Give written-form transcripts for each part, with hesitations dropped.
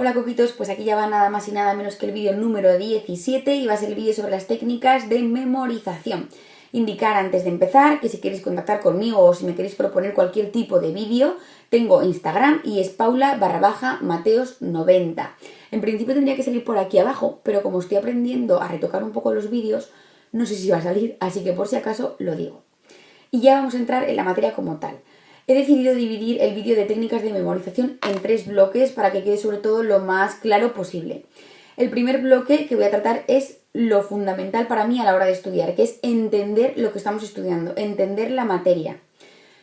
Hola coquitos, pues aquí ya va nada más y nada menos que el vídeo número 17 y va a ser el vídeo sobre las técnicas de memorización. Indicar antes de empezar que si queréis contactar conmigo o si me queréis proponer cualquier tipo de vídeo, tengo Instagram y es paula_mateos90. En principio tendría que salir por aquí abajo, pero como estoy aprendiendo a retocar un poco los vídeos, no sé si va a salir, así que por si acaso lo digo. Y ya vamos a entrar en la materia como tal. He decidido dividir el vídeo de técnicas de memorización en 3 bloques para que quede sobre todo lo más claro posible. El primer bloque que voy a tratar es lo fundamental para mí a la hora de estudiar, que es entender lo que estamos estudiando, entender la materia.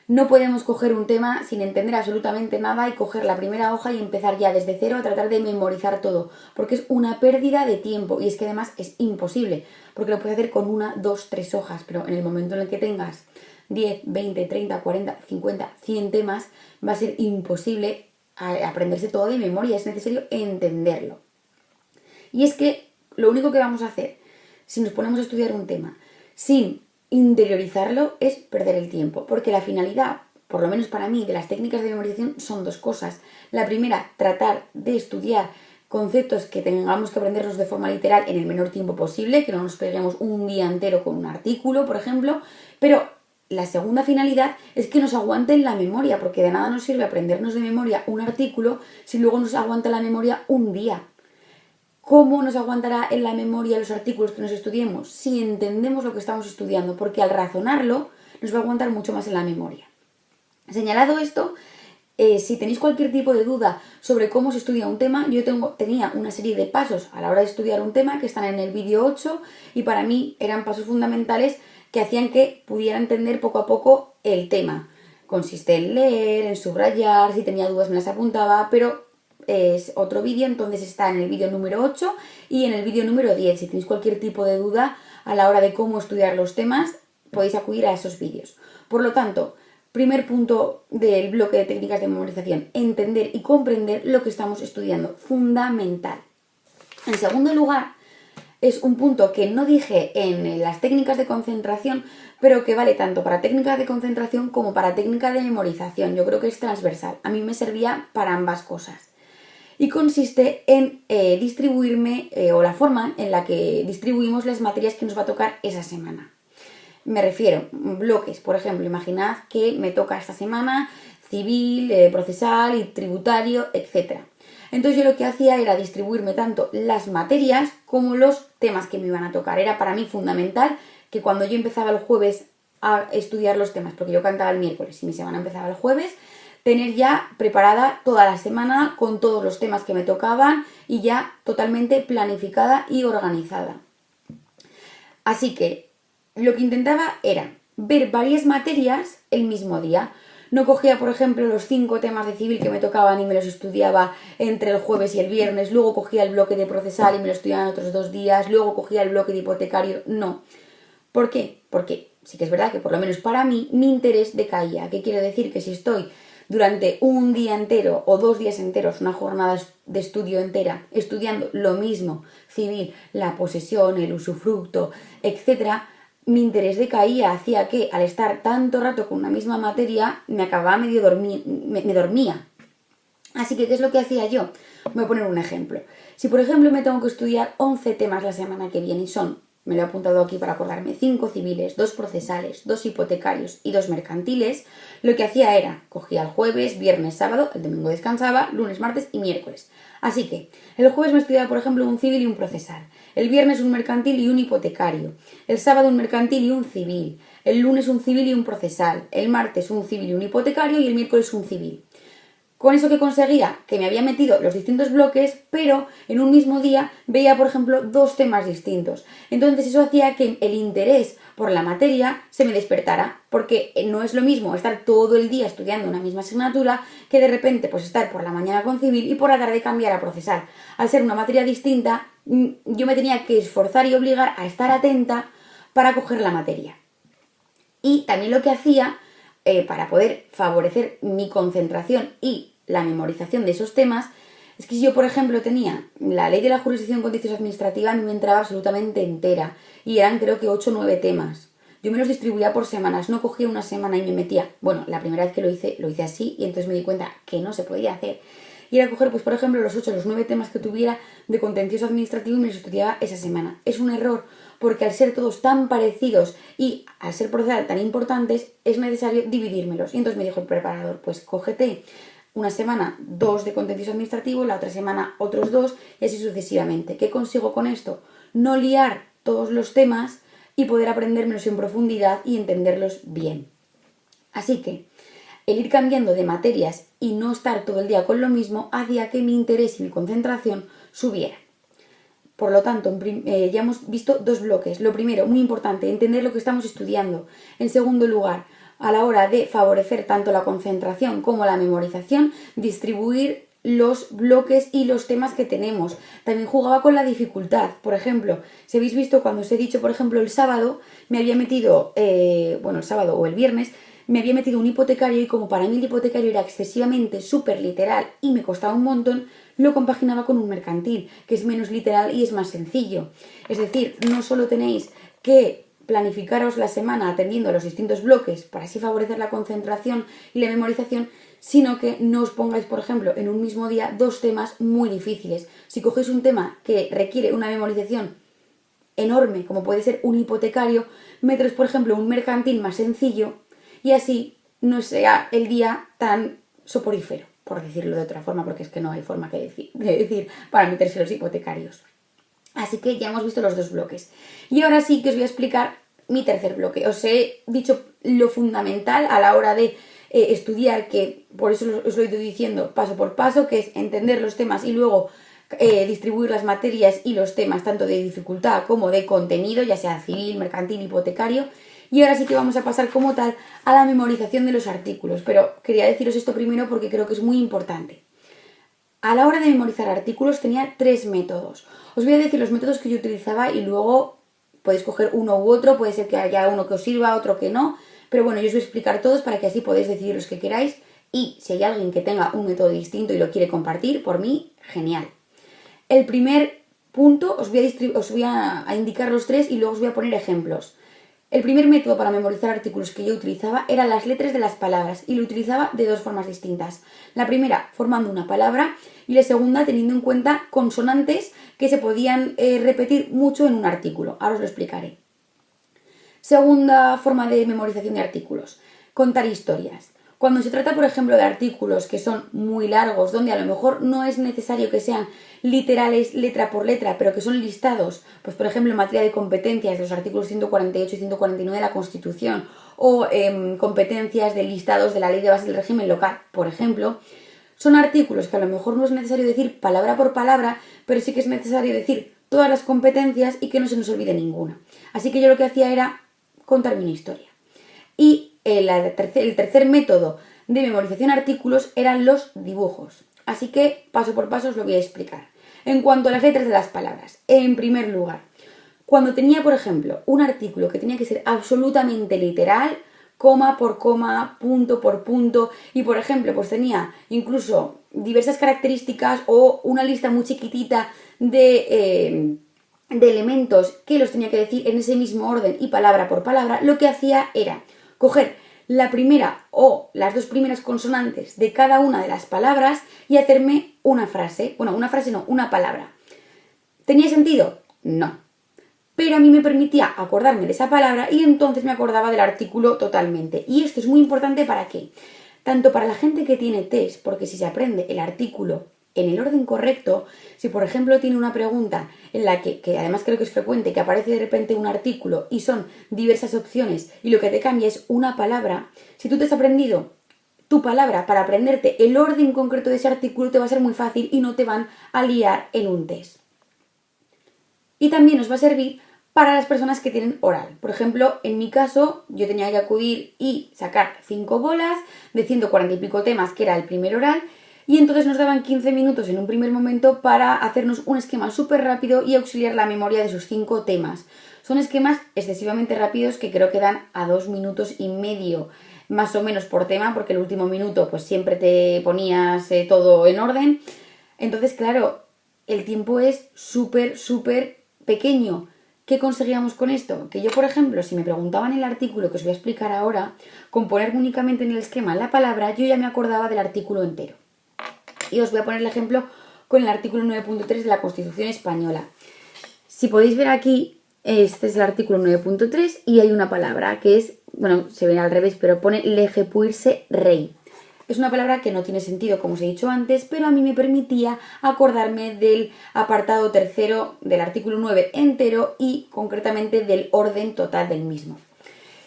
No podemos coger un tema sin entender absolutamente nada y coger la primera hoja y empezar ya desde cero a tratar de memorizar todo, porque es una pérdida de tiempo y es que además es imposible, porque lo puedes hacer con 1, 2, 3 hojas, pero en el momento en el que tengas 10, 20, 30, 40, 50, 100 temas, va a ser imposible aprenderse todo de memoria, es necesario entenderlo. Y es que lo único que vamos a hacer si nos ponemos a estudiar un tema sin interiorizarlo es perder el tiempo, porque la finalidad, por lo menos para mí, de las técnicas de memorización son 2 cosas. La primera, tratar de estudiar conceptos que tengamos que aprenderlos de forma literal en el menor tiempo posible, que no nos peguemos un día entero con un artículo, por ejemplo, pero la segunda finalidad es que nos aguante en la memoria, porque de nada nos sirve aprendernos de memoria un artículo si luego nos aguanta la memoria un día. ¿Cómo nos aguantará en la memoria los artículos que nos estudiemos? Si entendemos lo que estamos estudiando, porque al razonarlo nos va a aguantar mucho más en la memoria. Señalado esto, si tenéis cualquier tipo de duda sobre cómo se estudia un tema, yo tenía una serie de pasos a la hora de estudiar un tema que están en el vídeo 8 y para mí eran pasos fundamentales que hacían que pudiera entender poco a poco el tema. Consiste en leer, en subrayar, si tenía dudas me las apuntaba, pero es otro vídeo, entonces está en el vídeo número 8 y en el vídeo número 10. Si tenéis cualquier tipo de duda a la hora de cómo estudiar los temas, podéis acudir a esos vídeos. Por lo tanto, primer punto del bloque de técnicas de memorización, entender y comprender lo que estamos estudiando, fundamental. En segundo lugar, es un punto que no dije en las técnicas de concentración, pero que vale tanto para técnicas de concentración como para técnicas de memorización. Yo creo que es transversal. A mí me servía para ambas cosas. Y consiste en distribuirme, o la forma en la que distribuimos las materias que nos va a tocar esa semana. Me refiero, bloques, por ejemplo, imaginad que me toca esta semana civil, procesal y tributario, etc. Entonces yo lo que hacía era distribuirme tanto las materias como los temas que me iban a tocar. Era para mí fundamental que cuando yo empezaba el jueves a estudiar los temas, porque yo cantaba el miércoles y mi semana empezaba el jueves, tener ya preparada toda la semana con todos los temas que me tocaban y ya totalmente planificada y organizada. Así que lo que intentaba era ver varias materias el mismo día. No cogía, por ejemplo, los 5 temas de civil que me tocaban y me los estudiaba entre el jueves y el viernes, luego cogía el bloque de procesal y me lo estudiaba en otros 2 días, luego cogía el bloque de hipotecario. No. ¿Por qué? Porque sí que es verdad que por lo menos para mí mi interés decaía. ¿Qué quiere decir? Que si estoy durante un día entero o 2 días enteros, una jornada de estudio entera, estudiando lo mismo, civil, la posesión, el usufructo, etc., mi interés decaía, hacía que al estar tanto rato con una misma materia me acababa medio me dormía. Así que, ¿qué es lo que hacía yo? Voy a poner un ejemplo. Si, por ejemplo, me tengo que estudiar 11 temas la semana que viene y son, me lo he apuntado aquí para acordarme, 5 civiles, 2 procesales, 2 hipotecarios y 2 mercantiles, lo que hacía era, cogía el jueves, viernes, sábado, el domingo descansaba, lunes, martes y miércoles. Así que, el jueves me estudiaba, por ejemplo, un civil y un procesal, el viernes un mercantil y un hipotecario, el sábado un mercantil y un civil, el lunes un civil y un procesal, el martes un civil y un hipotecario y el miércoles un civil. ¿Con eso que conseguía? Que me había metido los distintos bloques, pero en un mismo día veía, por ejemplo, 2 temas distintos. Entonces eso hacía que el interés por la materia se me despertara, porque no es lo mismo estar todo el día estudiando una misma asignatura que de repente pues estar por la mañana con civil y por la tarde cambiar a procesal. Al ser una materia distinta, yo me tenía que esforzar y obligar a estar atenta para coger la materia. Y también lo que hacía para poder favorecer mi concentración y la memorización de esos temas, es que si yo, por ejemplo, tenía la ley de la jurisdicción contenciosa administrativa, a mí me entraba absolutamente entera y eran creo que 8 o 9 temas. Yo me los distribuía por semanas, no cogía una semana y me metía. Bueno, la primera vez que lo hice así y entonces me di cuenta que no se podía hacer. y era coger, pues por ejemplo, los 8 o los 9 temas que tuviera de contencioso administrativo y me los estudiaba esa semana. Es un error porque al ser todos tan parecidos y al ser procesal tan importantes, es necesario dividírmelos. Y entonces me dijo el preparador, pues cógete una semana 2 de contencioso administrativo, la otra semana otros 2 y así sucesivamente. ¿Qué consigo con esto? No liar todos los temas y poder aprendérmelos en profundidad y entenderlos bien. Así que el ir cambiando de materias y no estar todo el día con lo mismo hacía que mi interés y mi concentración subieran. Por lo tanto, ya hemos visto 2 bloques. Lo primero, muy importante, entender lo que estamos estudiando. En segundo lugar, a la hora de favorecer tanto la concentración como la memorización, distribuir los bloques y los temas que tenemos. También jugaba con la dificultad. Por ejemplo, si habéis visto cuando os he dicho, por ejemplo, el sábado, me había metido, el sábado o el viernes, me había metido un hipotecario y como para mí el hipotecario era excesivamente súper literal y me costaba un montón, lo compaginaba con un mercantil, que es menos literal y es más sencillo. Es decir, no solo tenéis que planificaros la semana atendiendo a los distintos bloques para así favorecer la concentración y la memorización, sino que no os pongáis, por ejemplo, en un mismo día 2 temas muy difíciles. Si cogéis un tema que requiere una memorización enorme, como puede ser un hipotecario, meteros, por ejemplo, un mercantil más sencillo y así no sea el día tan soporífero, por decirlo de otra forma, porque es que no hay forma de decir para meterse los hipotecarios. Así que ya hemos visto los 2 bloques. Y ahora sí que os voy a explicar mi tercer bloque. Os he dicho lo fundamental a la hora de estudiar, que por eso os lo he ido diciendo paso por paso, que es entender los temas y luego distribuir las materias y los temas tanto de dificultad como de contenido, ya sea civil, mercantil, hipotecario. Y ahora sí que vamos a pasar como tal a la memorización de los artículos. Pero quería deciros esto primero porque creo que es muy importante. A la hora de memorizar artículos tenía 3 métodos. Os voy a decir los métodos que yo utilizaba y luego podéis coger uno u otro, puede ser que haya uno que os sirva, otro que no, pero bueno, yo os voy a explicar todos para que así podéis decidir los que queráis y si hay alguien que tenga un método distinto y lo quiere compartir, por mí, genial. El primer punto os voy a indicar los 3 y luego os voy a poner ejemplos. El primer método para memorizar artículos que yo utilizaba eran las letras de las palabras y lo utilizaba de 2 formas distintas. La primera formando una palabra y la segunda teniendo en cuenta consonantes que se podían repetir mucho en un artículo. Ahora os lo explicaré. Segunda forma de memorización de artículos, contar historias. Cuando se trata, por ejemplo, de artículos que son muy largos, donde a lo mejor no es necesario que sean literales letra por letra, pero que son listados, pues por ejemplo en materia de competencias de los artículos 148 y 149 de la Constitución, o competencias de listados de la Ley de Bases del Régimen Local, por ejemplo, son artículos que a lo mejor no es necesario decir palabra por palabra, pero sí que es necesario decir todas las competencias y que no se nos olvide ninguna. Así que yo lo que hacía era contarme una historia. Y el tercer método de memorización de artículos eran los dibujos. Así que paso por paso os lo voy a explicar. En cuanto a las letras de las palabras, en primer lugar, cuando tenía, por ejemplo, un artículo que tenía que ser absolutamente literal, coma por coma, punto por punto, y por ejemplo, pues tenía incluso diversas características o una lista muy chiquitita de elementos que los tenía que decir en ese mismo orden y palabra por palabra, lo que hacía era coger la primera o las 2 primeras consonantes de cada una de las palabras y hacerme una frase. Bueno, una frase no, una palabra. ¿Tenía sentido? No. Pero a mí me permitía acordarme de esa palabra y entonces me acordaba del artículo totalmente. Y esto es muy importante ¿para qué? Tanto para la gente que tiene test, porque si se aprende el artículo en el orden correcto, si por ejemplo tiene una pregunta en la que además creo que es frecuente, que aparece de repente un artículo y son diversas opciones y lo que te cambia es una palabra, si tú te has aprendido tu palabra para aprenderte el orden concreto de ese artículo te va a ser muy fácil y no te van a liar en un test. Y también nos va a servir para las personas que tienen oral. Por ejemplo, en mi caso, yo tenía que acudir y sacar 5 bolas de 140 y pico temas, que era el primer oral, y entonces nos daban 15 minutos en un primer momento para hacernos un esquema súper rápido y auxiliar la memoria de esos 5 temas. Son esquemas excesivamente rápidos que creo que dan a 2 minutos y medio más o menos por tema, porque el último minuto pues siempre te ponías todo en orden. Entonces, claro, el tiempo es súper pequeño. ¿Qué conseguíamos con esto? Que yo, por ejemplo, si me preguntaban el artículo que os voy a explicar ahora, con ponerme únicamente en el esquema la palabra, yo ya me acordaba del artículo entero. Y os voy a poner el ejemplo con el artículo 9.3 de la Constitución Española. Si podéis ver aquí, este es el artículo 9.3 y hay una palabra que es, bueno, se ve al revés, pero pone legepuirse rey. Es una palabra que no tiene sentido, como os he dicho antes, pero a mí me permitía acordarme del apartado tercero del artículo 9 entero y concretamente del orden total del mismo.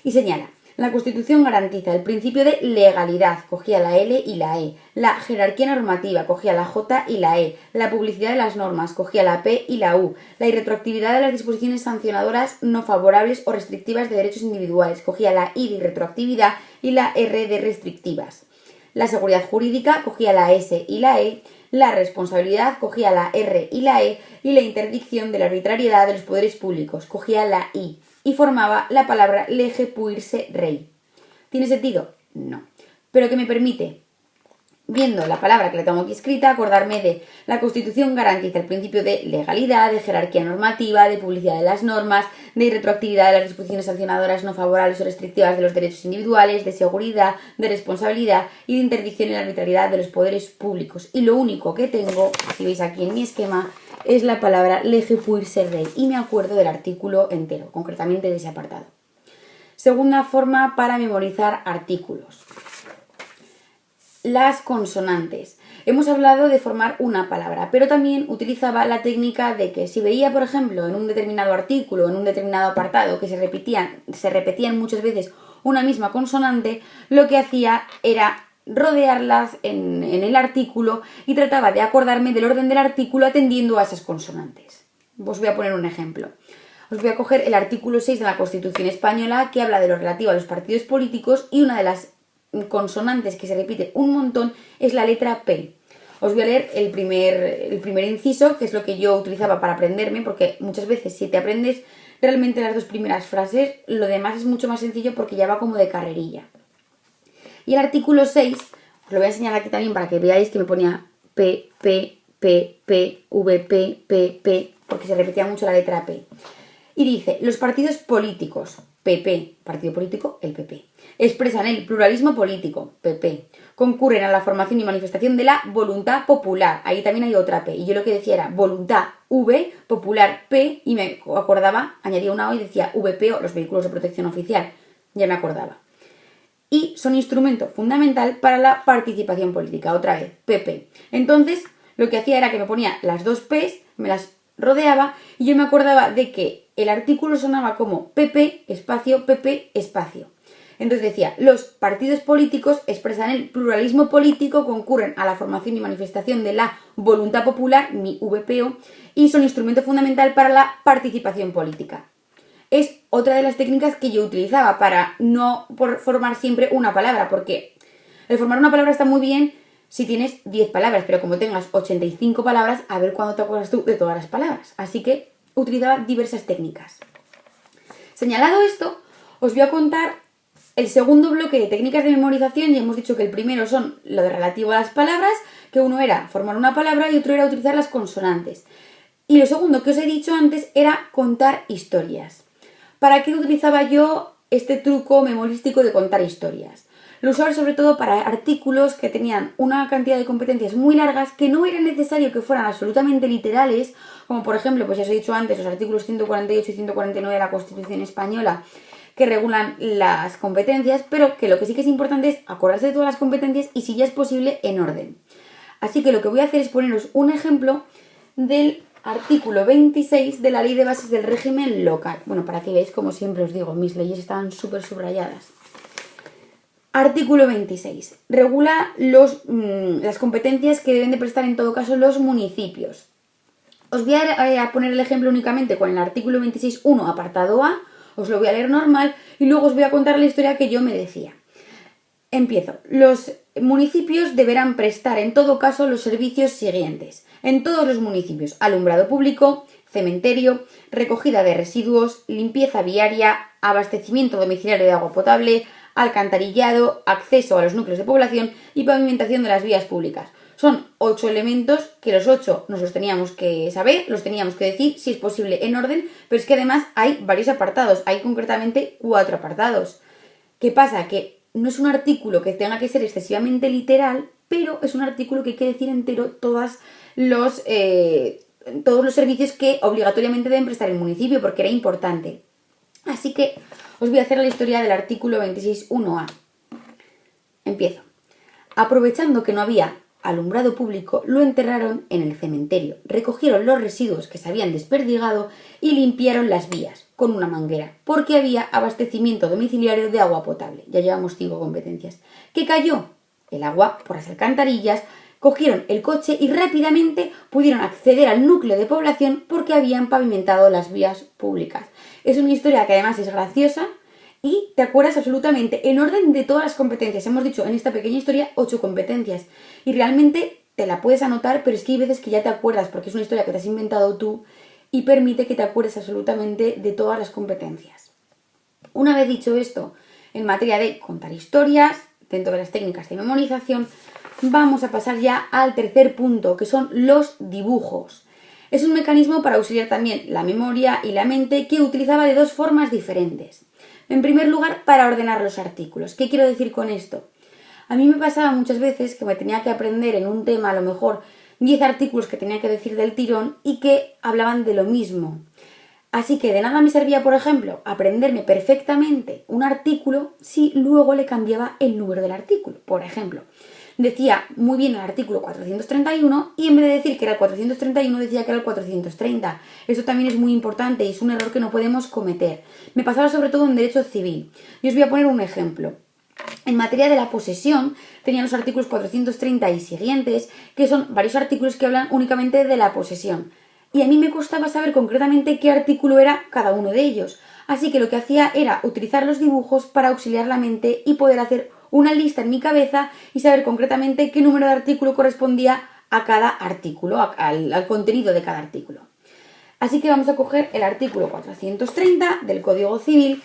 Y señala: la Constitución garantiza el principio de legalidad, cogía la L y la E, la jerarquía normativa, cogía la J y la E, la publicidad de las normas, cogía la P y la U, la irretroactividad de las disposiciones sancionadoras no favorables o restrictivas de derechos individuales, cogía la I de irretroactividad y la R de restrictivas. La seguridad jurídica cogía la S y la E, la responsabilidad cogía la R y la E y la interdicción de la arbitrariedad de los poderes públicos cogía la I y formaba la palabra legepuirse rey. ¿Tiene sentido? No. ¿Pero qué me permite? Viendo la palabra que la tengo aquí escrita, acordarme de: la Constitución garantiza el principio de legalidad, de jerarquía normativa, de publicidad de las normas, de irretroactividad de las disposiciones sancionadoras no favorables o restrictivas de los derechos individuales, de seguridad, de responsabilidad y de interdicción en la arbitrariedad de los poderes públicos. Y lo único que tengo, si veis aquí en mi esquema, es la palabra legepuirse rey y me acuerdo del artículo entero, concretamente de ese apartado. Segunda forma para memorizar artículos: las consonantes. Hemos hablado de formar una palabra, pero también utilizaba la técnica de que si veía, por ejemplo, en un determinado artículo, en un determinado apartado, que se repetían muchas veces una misma consonante, lo que hacía era rodearlas en el artículo y trataba de acordarme del orden del artículo atendiendo a esas consonantes. Os voy a poner un ejemplo. Os voy a coger el artículo 6 de la Constitución Española, que habla de lo relativo a los partidos políticos, y una de las consonantes que se repite un montón es la letra P. Os voy a leer el primer inciso, que es lo que yo utilizaba para aprenderme, porque muchas veces si te aprendes realmente las dos primeras frases, lo demás es mucho más sencillo porque ya va como de carrerilla. Y el artículo 6, os lo voy a enseñar aquí también para que veáis que me ponía P, P, P, P, V, P, P, P, porque se repetía mucho la letra P. Y dice: los partidos políticos, PP, partido político, el PP, expresan el pluralismo político, PP, concurren a la formación y manifestación de la voluntad popular, ahí también hay otra P, y yo lo que decía era voluntad V, popular P, y me acordaba, añadía una O y decía VPO, los vehículos de protección oficial, ya me acordaba. Y son instrumento fundamental para la participación política, otra vez, PP. Entonces, lo que hacía era que me ponía las dos P's, me las rodeaba y yo me acordaba de que el artículo sonaba como PP, espacio, PP, espacio. Entonces decía: los partidos políticos expresan el pluralismo político, concurren a la formación y manifestación de la voluntad popular, mi VPO, y son instrumento fundamental para la participación política. Es otra de las técnicas que yo utilizaba para no formar siempre una palabra, porque el formar una palabra está muy bien si tienes 10 palabras, pero como tengas 85 palabras, a ver cuándo te acuerdas tú de todas las palabras. Así que utilizaba diversas técnicas. Señalado esto, os voy a contar el segundo bloque de técnicas de memorización. Ya hemos dicho que el primero son lo de relativo a las palabras, que uno era formar una palabra y otro era utilizar las consonantes. Y lo segundo que os he dicho antes era contar historias. ¿Para qué utilizaba yo este truco memorístico de contar historias? Lo usaba sobre todo para artículos que tenían una cantidad de competencias muy largas, que no era necesario que fueran absolutamente literales, como por ejemplo, pues ya os he dicho antes, los artículos 148 y 149 de la Constitución Española, que regulan las competencias, pero que lo que sí que es importante es acordarse de todas las competencias y, si ya es posible, en orden. Así que lo que voy a hacer es poneros un ejemplo del artículo 26 de la Ley de Bases del Régimen Local. Bueno, para que veáis, como siempre os digo, mis leyes estaban súper subrayadas. Artículo 26. Regula las competencias que deben de prestar en todo caso los municipios. Os voy a poner el ejemplo únicamente con el artículo 26.1, apartado A. Os lo voy a leer normal y luego os voy a contar la historia que yo me decía. Empiezo. Los municipios deberán prestar en todo caso los servicios siguientes. En todos los municipios: alumbrado público, cementerio, recogida de residuos, limpieza viaria, abastecimiento domiciliario de agua potable, alcantarillado, acceso a los núcleos de población y pavimentación de las vías públicas. Son 8 elementos que los 8 nos los teníamos que saber, los teníamos que decir, si es posible, en orden, pero es que además hay varios apartados, hay concretamente 4 apartados. ¿Qué pasa? Que no es un artículo que tenga que ser excesivamente literal, pero es un artículo que hay que decir entero todos los servicios que obligatoriamente deben prestar el municipio, porque era importante. Así que os voy a hacer la historia del artículo 26.1a. Empiezo. Aprovechando que no había alumbrado público, lo enterraron en el cementerio, recogieron los residuos que se habían desperdigado y limpiaron las vías con una manguera, porque había abastecimiento domiciliario de agua potable. Ya llevamos 5 competencias. ¿Qué cayó? El agua por las alcantarillas. Cogieron el coche y rápidamente pudieron acceder al núcleo de población porque habían pavimentado las vías públicas. Es una historia que además es graciosa y te acuerdas absolutamente en orden de todas las competencias. Hemos dicho en esta pequeña historia 8 competencias y realmente te la puedes anotar, pero es que hay veces que ya te acuerdas porque es una historia que te has inventado tú y permite que te acuerdes absolutamente de todas las competencias. Una vez dicho esto, en materia de contar historias, dentro de las técnicas de memorización, vamos a pasar ya al tercer punto, que son los dibujos. Es un mecanismo para auxiliar también la memoria y la mente que utilizaba de 2 formas diferentes. En primer lugar, para ordenar los artículos. ¿Qué quiero decir con esto? A mí me pasaba muchas veces que me tenía que aprender en un tema a lo mejor 10 artículos que tenía que decir del tirón y que hablaban de lo mismo. Así que de nada me servía, por ejemplo, aprenderme perfectamente un artículo si luego le cambiaba el número del artículo. Por ejemplo, decía muy bien el artículo 431 y en vez de decir que era el 431 decía que era el 430. Eso también es muy importante y es un error que no podemos cometer. Me pasaba sobre todo en derecho civil. Y os voy a poner un ejemplo. En materia de la posesión, tenían los artículos 430 y siguientes, que son varios artículos que hablan únicamente de la posesión. Y a mí me costaba saber concretamente qué artículo era cada uno de ellos. Así que lo que hacía era utilizar los dibujos para auxiliar la mente y poder hacer una lista en mi cabeza y saber concretamente qué número de artículo correspondía a cada artículo, al contenido de cada artículo. Así que vamos a coger el artículo 430 del Código Civil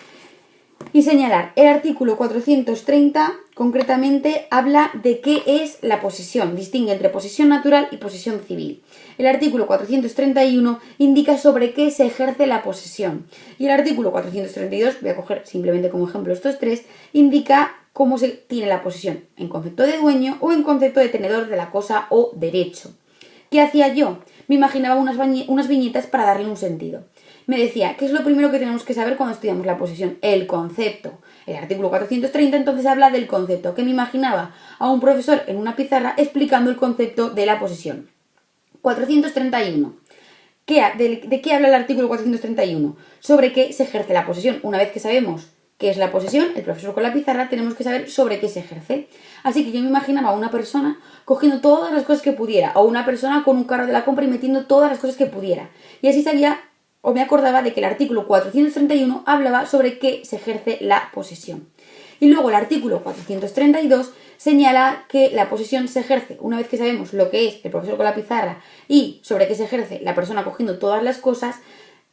y señalar. El artículo 430 concretamente habla de qué es la posesión, distingue entre posesión natural y posesión civil. El artículo 431 indica sobre qué se ejerce la posesión y el artículo 432, voy a coger simplemente como ejemplo estos 3, indica cómo se tiene la posesión, en concepto de dueño o en concepto de tenedor de la cosa o derecho. ¿Qué hacía yo? Me imaginaba unas viñetas para darle un sentido. Me decía, ¿qué es lo primero que tenemos que saber cuando estudiamos la posesión? El concepto. El artículo 430 entonces habla del concepto, que me imaginaba a un profesor en una pizarra explicando el concepto de la posesión. 431. ¿De qué habla el artículo 431? Sobre qué se ejerce la posesión. Una vez que sabemos qué es la posesión, el profesor con la pizarra, tenemos que saber sobre qué se ejerce. Así que yo me imaginaba a una persona cogiendo todas las cosas que pudiera, o una persona con un carro de la compra y metiendo todas las cosas que pudiera. Y así sabía o me acordaba de que el artículo 431 hablaba sobre qué se ejerce la posesión. Y luego el artículo 432 señala que la posesión se ejerce, una vez que sabemos lo que es el profesor con la pizarra y sobre qué se ejerce la persona cogiendo todas las cosas,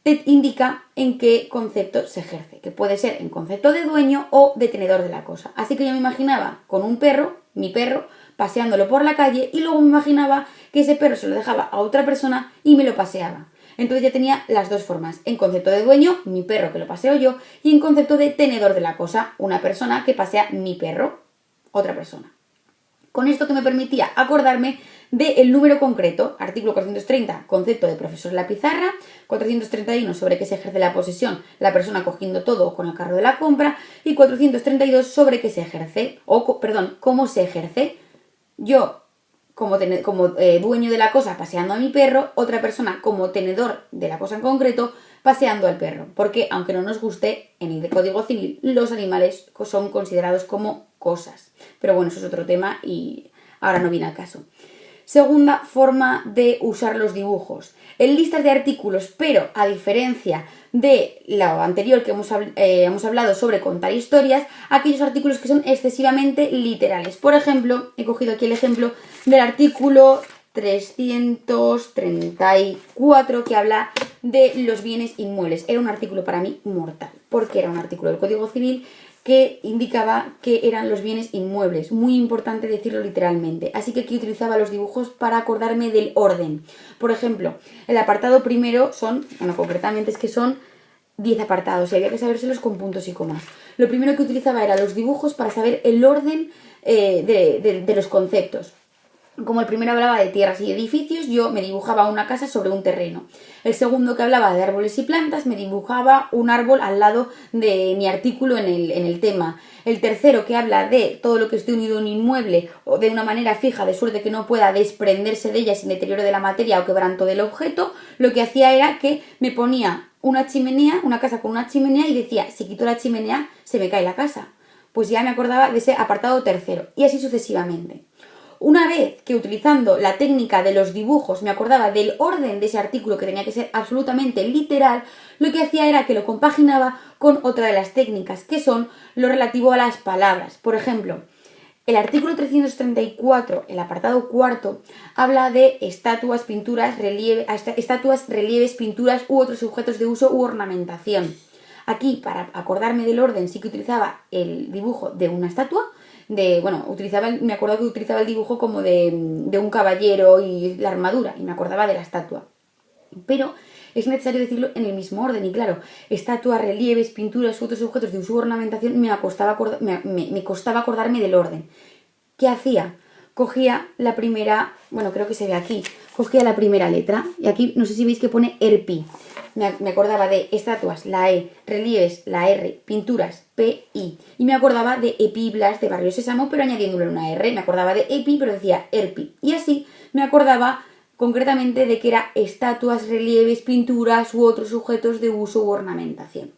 te indica en qué concepto se ejerce, que puede ser en concepto de dueño o de tenedor de la cosa. Así que yo me imaginaba con un perro, mi perro, paseándolo por la calle y luego me imaginaba que ese perro se lo dejaba a otra persona y me lo paseaba. Entonces ya tenía las 2 formas, en concepto de dueño, mi perro que lo paseo yo, y en concepto de tenedor de la cosa, una persona que pasea mi perro, otra persona. Con esto que me permitía acordarme del número concreto, artículo 430, concepto de profesor en la pizarra, 431 sobre qué se ejerce la posesión, la persona cogiendo todo con el carro de la compra, y 432 sobre qué se ejerce, cómo se ejerce, yo como dueño de la cosa paseando a mi perro, otra persona como tenedor de la cosa en concreto paseando al perro, porque aunque no nos guste, en el Código Civil los animales son considerados como cosas. Pero bueno, eso es otro tema y ahora no viene al caso. Segunda forma de usar los dibujos. En listas de artículos, pero a diferencia de lo anterior que hemos hablado sobre contar historias, aquellos artículos que son excesivamente literales. Por ejemplo, he cogido aquí el ejemplo del artículo 334 que habla de los bienes inmuebles. Era un artículo para mí mortal, porque era un artículo del Código Civil que indicaba que eran los bienes inmuebles. Muy importante decirlo literalmente. Así que aquí utilizaba los dibujos para acordarme del orden. Por ejemplo, el apartado primero concretamente es que son 10 apartados y había que sabérselos con puntos y comas. Lo primero que utilizaba era los dibujos para saber el orden de los conceptos. Como el primero hablaba de tierras y edificios, yo me dibujaba una casa sobre un terreno. El segundo, que hablaba de árboles y plantas, me dibujaba un árbol al lado de mi artículo en el tema. El tercero, que habla de todo lo que esté unido a un inmueble o de una manera fija, de suerte que no pueda desprenderse de ella sin deterioro de la materia o quebranto del objeto, lo que hacía era que me ponía una chimenea, una casa con una chimenea, y decía, si quito la chimenea se me cae la casa. Pues ya me acordaba de ese apartado tercero, y así sucesivamente. Una vez que, utilizando la técnica de los dibujos, me acordaba del orden de ese artículo, que tenía que ser absolutamente literal, lo que hacía era que lo compaginaba con otra de las técnicas, que son lo relativo a las palabras. Por ejemplo, el artículo 334, el apartado cuarto, habla de estatuas, relieves, pinturas u otros objetos de uso u ornamentación. Aquí, para acordarme del orden, sí que utilizaba el dibujo de una estatua. Me acuerdo que utilizaba el dibujo como de un caballero y la armadura, y me acordaba de la estatua. Pero es necesario decirlo en el mismo orden, y claro, estatuas, relieves, pinturas u otros objetos de uso u ornamentación me costaba acordarme del orden. ¿Qué hacía? Cogía la primera, creo que se ve aquí, cogía la primera letra, y aquí no sé si veis que pone ERPI. Me acordaba de estatuas, la E, relieves, la R, pinturas, P, I. Y me acordaba de Epiblas de Barrio Sésamo, pero añadiéndole una R. Me acordaba de EPI, pero decía ERPI. Y así me acordaba concretamente de que era estatuas, relieves, pinturas u otros objetos de uso u ornamentación.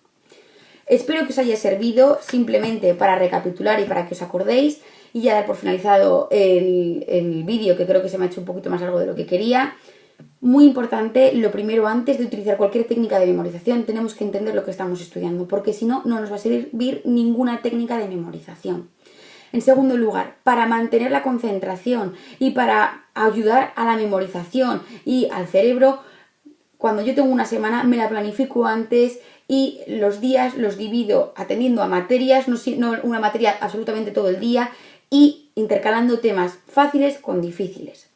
Espero que os haya servido, simplemente para recapitular y para que os acordéis, y ya dar por finalizado el vídeo, que creo que se me ha hecho un poquito más largo de lo que quería. Muy importante, lo primero, antes de utilizar cualquier técnica de memorización, tenemos que entender lo que estamos estudiando, porque si no, no nos va a servir ninguna técnica de memorización. En segundo lugar, para mantener la concentración y para ayudar a la memorización y al cerebro, cuando yo tengo una semana me la planifico antes y los días los divido atendiendo a materias, no una materia absolutamente todo el día, y intercalando temas fáciles con difíciles.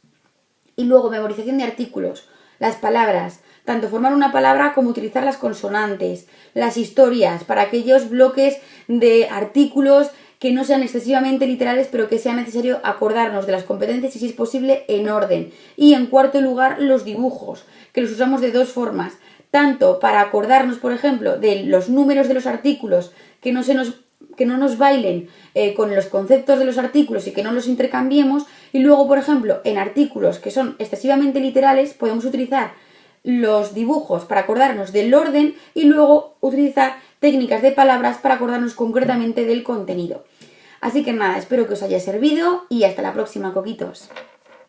Y luego, memorización de artículos, las palabras, tanto formar una palabra como utilizar las consonantes, las historias, para aquellos bloques de artículos que no sean excesivamente literales, pero que sea necesario acordarnos de las competencias y, si es posible, en orden. Y en cuarto lugar, los dibujos, que los usamos de dos formas, tanto para acordarnos, por ejemplo, de los números de los artículos, que no nos bailen con los conceptos de los artículos y que no los intercambiemos. Y luego, por ejemplo, en artículos que son excesivamente literales, podemos utilizar los dibujos para acordarnos del orden y luego utilizar técnicas de palabras para acordarnos concretamente del contenido. Así que nada, espero que os haya servido y hasta la próxima, coquitos.